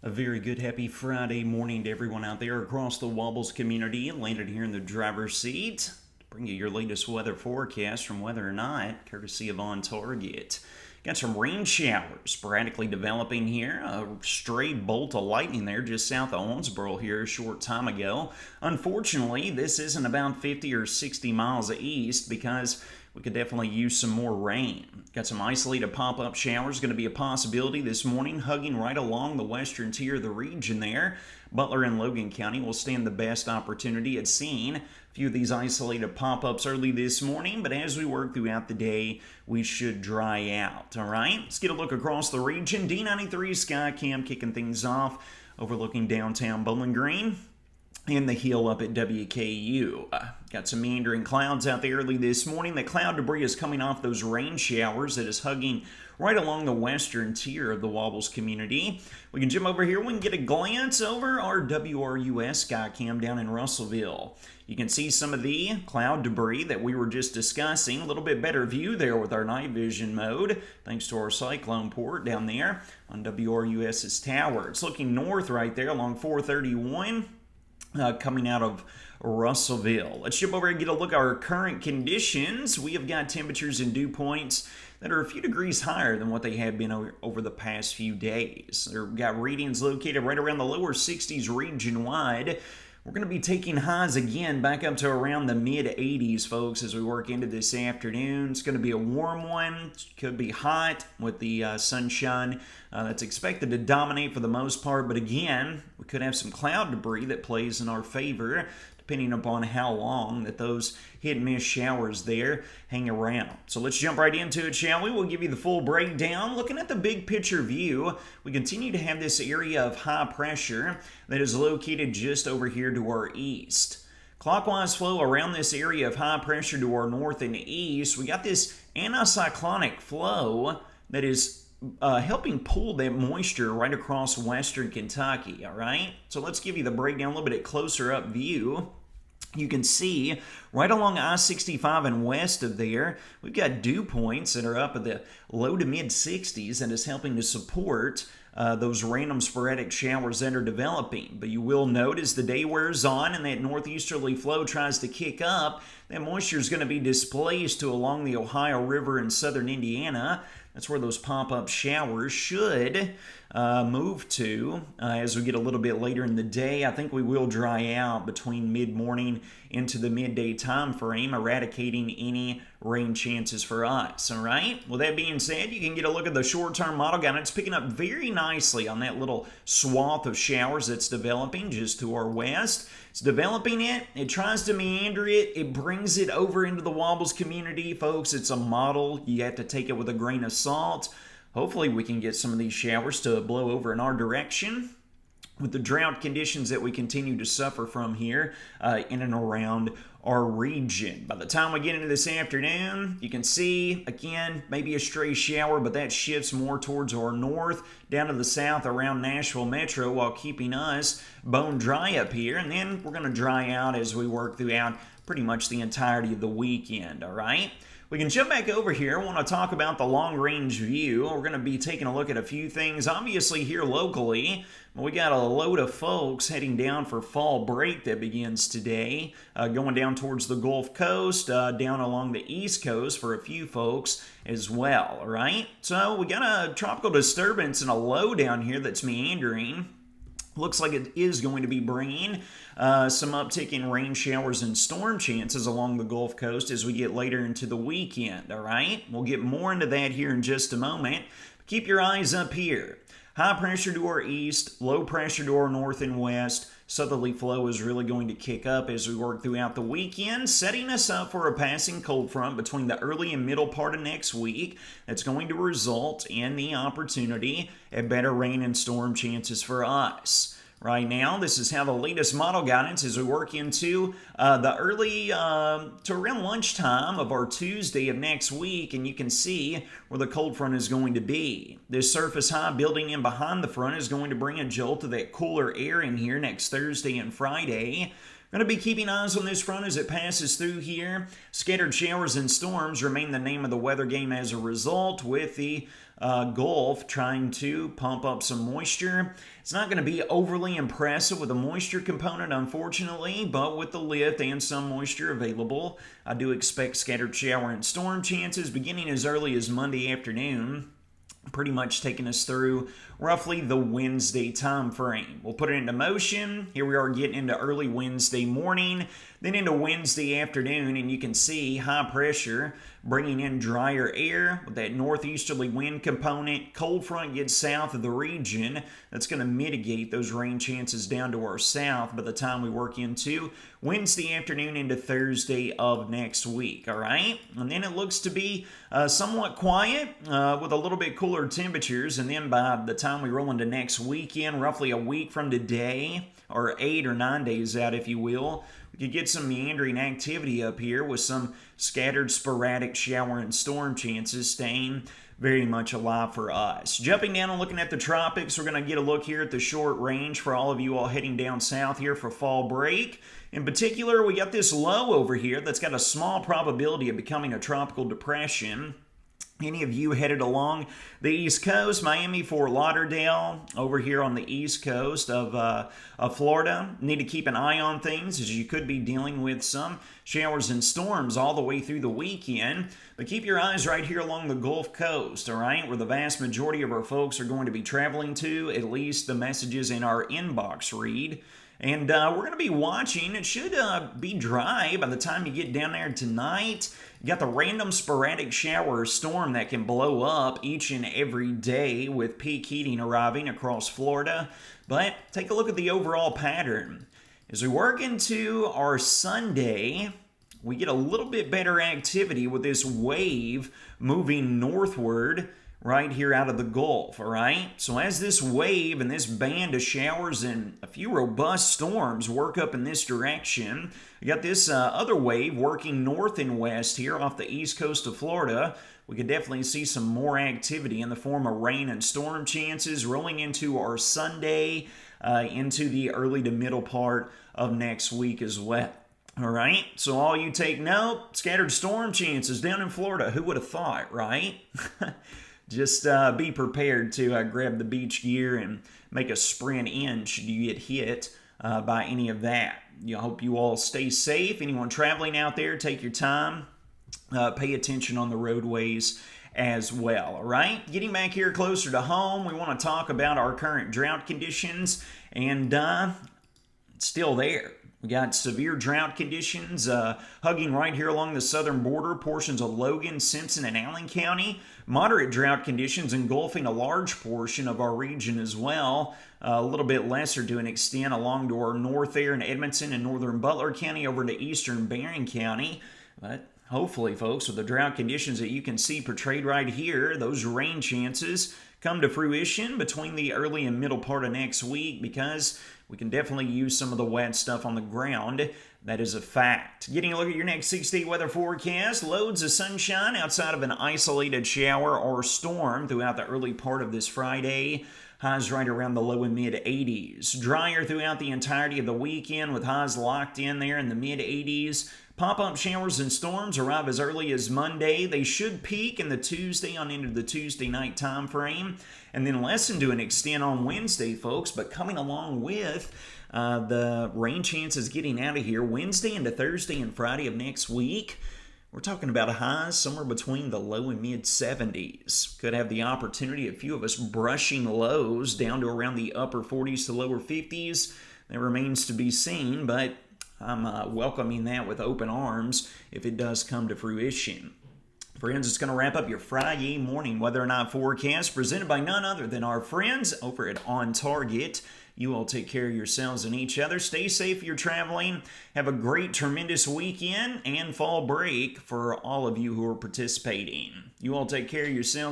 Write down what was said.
A very good, happy Friday morning to everyone out there across the Wobbles community. Landed here in the driver's seat to bring you your latest weather forecast from Weather or Not, courtesy of On Target. Got some rain showers sporadically developing here. A stray bolt of lightning there just south of Owensboro here a short time ago. Unfortunately, this isn't about 50 or 60 miles east because we could definitely use some more rain. Got some isolated pop-up showers going to be a possibility this morning, hugging right along the western tier of the region there. Butler and Logan County will stand the best opportunity at seeing a few of these isolated pop-ups early this morning, but as we work throughout the day, we should dry out. All right, let's get a look across the region. D93 Skycam kicking things off, overlooking downtown Bowling Green and the hill up at WKU. Got some meandering clouds out there early this morning. The cloud debris is coming off those rain showers that is hugging right along the western tier of the Wobbles community. We can jump over here. We can get a glance over our WRUS Skycam down in Russellville. You can see some of the cloud debris that we were just discussing. A little bit better view there with our night vision mode, thanks to our cyclone port down there on WRUS's tower. It's looking north right there along 431. Coming out of Russellville. Let's jump over and get a look at our current conditions. We have got temperatures and dew points that are a few degrees higher than what they have been over the past few days. We've got readings located right around the lower 60s region-wide. We're going to be taking highs again back up to around the mid-80s, folks, as we work into this afternoon. It's going to be a warm one. It could be hot with the sunshine that's expected to dominate for the most part. But again, we could have some cloud debris that plays in our favor, depending upon how long that those hit and miss showers there hang around. So let's jump right into it, shall we? We'll give you the full breakdown. Looking at the big picture view, we continue to have this area of high pressure that is located just over here to our east. Clockwise flow around this area of high pressure to our north and east. We got this anticyclonic flow that is helping pull that moisture right across western Kentucky, all right? So let's give you the breakdown, a little bit closer up view. You can see right along I-65 and west of there, we've got dew points that are up at the low to mid-60s and is helping to support those random sporadic showers that are developing. But you will note as the day wears on and that northeasterly flow tries to kick up, that moisture is going to be displaced to along the Ohio River in southern Indiana. That's where those pop-up showers should move to as we get a little bit later in the day. I think we will dry out between mid-morning into the midday time frame, eradicating any rain chances for us, all right? With that being said, you can get a look at the short-term model guidance. It's picking up very nicely on that little swath of showers that's developing just to our west. It's developing it tries to meander it brings it over into the Wobbles community. Folks, it's a model. You have to take it with a grain of salt. Hopefully we can get some of these showers to blow over in our direction with the drought conditions that we continue to suffer from here in and around our region. By the time we get into this afternoon, you can see, again, maybe a stray shower, but that shifts more towards our north, down to the south around Nashville Metro, while keeping us bone dry up here. And then we're going to dry out as we work throughout pretty much the entirety of the weekend, all right? We can jump back over here. I want to talk about the long-range view. We're going to be taking a look at a few things, obviously here locally. We got a load of folks heading down for fall break that begins today, going down towards the Gulf Coast, down along the East Coast for a few folks as well, all right? So we got a tropical disturbance and a low down here that's meandering. Looks like it is going to be bringing some uptick in rain showers and storm chances along the Gulf Coast as we get later into the weekend, all right? We'll get more into that here in just a moment. Keep your eyes up here. High pressure to our east, low pressure to our north and west. Southerly flow is really going to kick up as we work throughout the weekend, setting us up for a passing cold front between the early and middle part of next week that's going to result in the opportunity at better rain and storm chances for us. Right now, this is how the latest model guidance as we work into the early to around lunchtime of our Tuesday of next week, and you can see where the cold front is going to be. This surface high building in behind the front is going to bring a jolt of that cooler air in here next Thursday and Friday. Going to be keeping eyes on this front as it passes through here. Scattered showers and storms remain the name of the weather game as a result, with the Gulf trying to pump up some moisture. It's not going to be overly impressive with the moisture component, unfortunately, but with the lift and some moisture available, I do expect scattered shower and storm chances beginning as early as Monday afternoon, pretty much taking us through roughly the Wednesday time frame. We'll put it into motion. Here we are getting into early Wednesday morning, then into Wednesday afternoon, and you can see high pressure bringing in drier air with that northeasterly wind component. Cold front gets south of the region. That's going to mitigate those rain chances down to our south by the time we work into Wednesday afternoon into Thursday of next week. All right, and then it looks to be somewhat quiet with a little bit cooler temperatures, and then by the time we roll into next weekend, roughly a week from today, or 8 or 9 days out, if you will, we could get some meandering activity up here with some scattered sporadic shower and storm chances staying very much alive for us. Jumping down and looking at the tropics, we're going to get a look here at the short range for all of you all heading down south here for fall break. In particular, we got this low over here that's got a small probability of becoming a tropical depression. Any of you headed along the East Coast, Miami, Fort Lauderdale, over here on the East Coast of Florida, need to keep an eye on things, as you could be dealing with some showers and storms all the way through the weekend. But keep your eyes right here along the Gulf Coast, all right, where the vast majority of our folks are going to be traveling to, at least the messages in our inbox read. And we're going to be watching. It should be dry by the time you get down there tonight. You got the random sporadic shower or storm that can blow up each and every day with peak heating arriving across Florida. But take a look at the overall pattern. As we work into our Sunday, we get a little bit better activity with this wave moving northward right here out of the Gulf, all right? So as this wave and this band of showers and a few robust storms work up in this direction, we got this other wave working north and west here off the east coast of Florida. We could definitely see some more activity in the form of rain and storm chances rolling into our Sunday, into the early to middle part of next week as well. All right, so all you take note, scattered storm chances down in Florida. Who would have thought, right? Just be prepared to grab the beach gear and make a sprint in should you get hit by any of that. I hope you all stay safe. Anyone traveling out there, take your time. Pay attention on the roadways as well, all right? Getting back here closer to home, we want to talk about our current drought conditions, and it's still there. We got severe drought conditions hugging right here along the southern border, portions of Logan, Simpson, and Allen County. Moderate drought conditions engulfing a large portion of our region as well. A little bit lesser to an extent along to our north there in Edmonton and northern Butler County over to eastern Barron County. But hopefully, folks, with the drought conditions that you can see portrayed right here, those rain chances come to fruition between the early and middle part of next week, because we can definitely use some of the wet stuff on the ground. That is a fact. Getting a look at your next 6-day weather forecast. Loads of sunshine outside of an isolated shower or storm throughout the early part of this Friday. Highs right around the low and mid 80s. Drier throughout the entirety of the weekend with highs locked in there in the mid 80s. Pop-up showers and storms arrive as early as Monday. They should peak in the Tuesday on into the Tuesday night time frame, and then lessen to an extent on Wednesday, folks. But coming along with the rain chances getting out of here Wednesday into Thursday and Friday of next week, we're talking about highs somewhere between the low and mid 70s. Could have the opportunity, a few of us brushing lows down to around the upper 40s to lower 50s. That remains to be seen, but I'm welcoming that with open arms if it does come to fruition. Friends, it's going to wrap up your Friday morning weather and night forecast presented by none other than our friends over at On Target. You all take care of yourselves and each other. Stay safe if you're traveling. Have a great, tremendous weekend and fall break for all of you who are participating. You all take care of yourselves.